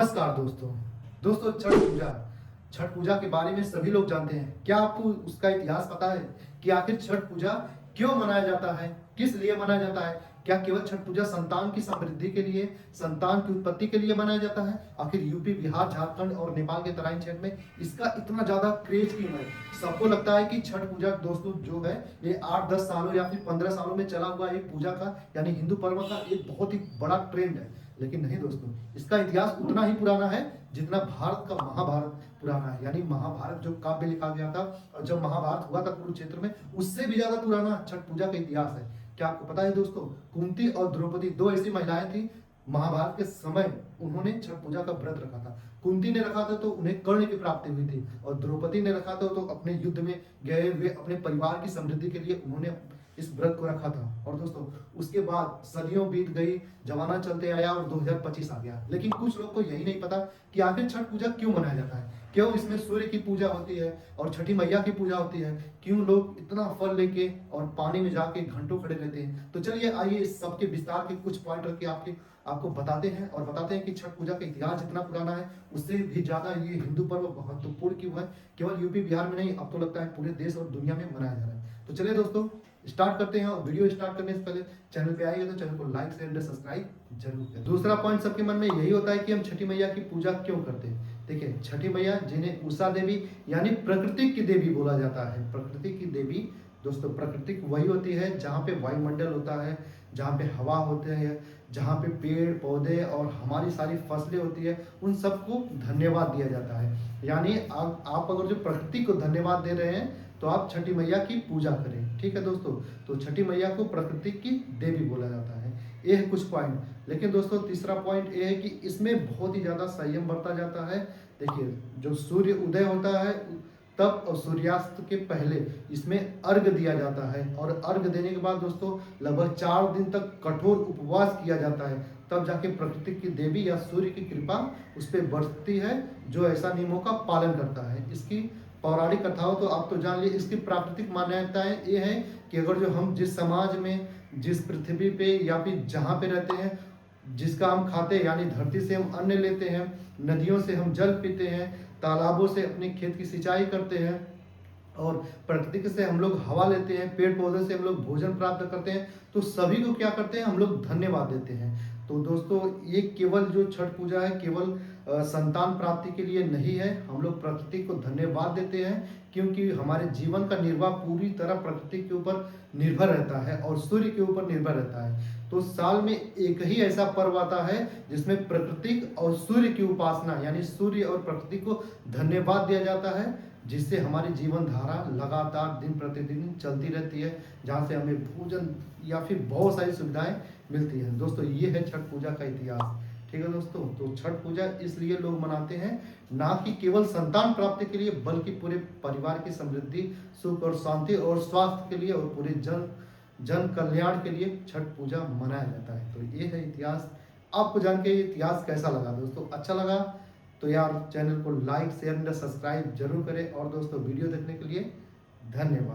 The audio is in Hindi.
नमस्कार दोस्तों छठ पूजा के बारे में सभी लोग जानते हैं। क्या आपको उसका इतिहास पता है कि आखिर छठ पूजा क्यों मनाया जाता है, किस लिए मनाया जाता है? क्या केवल छठ पूजा संतान की समृद्धि के लिए, संतान की उत्पत्ति के लिए मनाया जाता है? आखिर यूपी, बिहार, झारखंड और नेपाल के तराई क्षेत्र में इसका इतना ज्यादा क्रेज क्यों है? सबको लगता है कि छठ पूजा दोस्तों जो है ये 8-10 सालों या फिर 15 सालों में चला हुआ एक पूजा का यानी हिंदू पर्व का एक बहुत ही बड़ा ट्रेंड है। लेकिन नहीं दोस्तों, इसका इतिहास उतना ही पुराना है जितना भारत का महाभारत पुराना है। यानी महाभारत जो काव्य लिखा गया था और जब महाभारत हुआ था कुरुक्षेत्र में, उससे भी ज्यादा पुराना छठ पूजा का इतिहास है। क्या आपको पता है दोस्तों, कुंती और द्रौपदी दो ऐसी महिलाएं थी महाभारत के समय, उन्होंने छठ पूजा का व्रत रखा था। कुंती ने रखा था तो उन्हें कर्ण की प्राप्ति हुई थी, और द्रौपदी ने रखा था तो अपने युद्ध में गए हुए अपने परिवार की समृद्धि के लिए उन्होंने इस व्रत को रखा था। और दोस्तों उसके बाद सदियों बीत गई, जमाना चलते आया और 2025 आ गया, लेकिन कुछ लोग को यही नहीं पता कि आखिर छठ पूजा क्यों मनाया जाता है, क्यों इसमें सूर्य की पूजा होती है और छठी मैया की पूजा होती है, क्यों लोग इतना फल लेके और पानी में जाके घंटों खड़े रहते हैं। तो चलिए आइए इस सबके विस्तार के कुछ पॉइंट रख के आपको बताते हैं कि छठ पूजा का इतिहास जितना पुराना है उससे भी ज्यादा ये हिंदू पर्व महत्वपूर्ण क्यों है। केवल यूपी बिहार में नहीं, अब तो लगता है पूरे देश और दुनिया में मनाया जा रहा है। तो चलिए दोस्तों स्टार्ट करते हैं, और वीडियो स्टार्ट करने से पहले चैनल पे आइए तो चैनल को लाइक शेयर एंड सब्सक्राइब जरूर करें। दूसरा पॉइंट सबके मन में यही होता है कि हम छठी मैया की पूजा क्यों करते हैं। देखिए छठी मैया जिन्हें उषा देवी यानी प्रकृति की देवी बोला जाता है, प्रकृति की देवी दोस्तों, प्रकृति वही होती है जहाँ पे वायुमंडल होता है, जहाँ पे हवा होते हैं, जहाँ पे पेड़ पौधे और हमारी सारी फसलें होती है, उन सबको धन्यवाद दिया जाता है। यानी आप अगर जो प्रकृति को धन्यवाद दे रहे हैं तो आप छठी मैया की पूजा करें। ठीक है दोस्तों, तो छठी मैया को प्रकृति की देवी बोला जाता है। ये है कुछ पॉइंट। लेकिन दोस्तों तीसरा पॉइंट ये है कि इसमें बहुत ही ज्यादा संयम बरता जाता है। देखिए जो सूर्य उदय होता है तब और सूर्यास्त के पहले इसमें अर्घ दिया जाता है, और अर्घ देने के बाद दोस्तों लगभग 4 दिन तक कठोर उपवास किया जाता है, तब जाके प्रकृति की देवी या सूर्य की कृपा उस पर बरसती है जो ऐसा नियमों का पालन करता है। इसकी पौराणिक कथाओं तो आप तो जान लीजिए। इसकी प्राकृतिक मान्यताएं ये है कि अगर जो हम जिस समाज में, जिस पृथ्वी पे या फिर जहाँ पे रहते हैं, जिसका हम खाते हैं यानी धरती से हम अन्न लेते हैं, नदियों से हम जल पीते हैं, तालाबों से अपने खेत की सिंचाई करते हैं, और प्रकृति से हम लोग हवा लेते हैं, पेड़ पौधे से हम लोग भोजन प्राप्त करते हैं, तो सभी को क्या करते हैं हम लोग धन्यवाद देते हैं। तो दोस्तों ये केवल जो छठ पूजा है केवल संतान प्राप्ति के लिए नहीं है, हम लोग प्रकृति को धन्यवाद देते हैं क्योंकि हमारे जीवन का निर्वाह पूरी तरह प्रकृति के ऊपर निर्भर रहता है और सूर्य के ऊपर निर्भर रहता है। तो साल में एक ही ऐसा पर्व आता है जिसमें प्रकृति और सूर्य की उपासना यानी सूर्य और प्रकृति को धन्यवाद दिया जाता है, जिससे हमारी जीवन धारा लगातार दिन प्रतिदिन चलती रहती है, जहाँ से हमें भोजन या फिर बहुत सारी सुविधाएं मिलती हैं। दोस्तों ये है छठ पूजा का इतिहास। ठीक है दोस्तों, तो छठ पूजा इसलिए लोग मनाते हैं ना कि केवल संतान प्राप्ति के लिए, बल्कि पूरे परिवार की समृद्धि, सुख और शांति और स्वास्थ्य के लिए और पूरे जन कल्याण के लिए छठ पूजा मनाया जाता है। तो ये है इतिहास। आपको जान के ये इतिहास कैसा लगा दोस्तों? अच्छा लगा तो यार चैनल को लाइक शेयर एंड सब्सक्राइब जरूर करें, और दोस्तों वीडियो देखने के लिए धन्यवाद।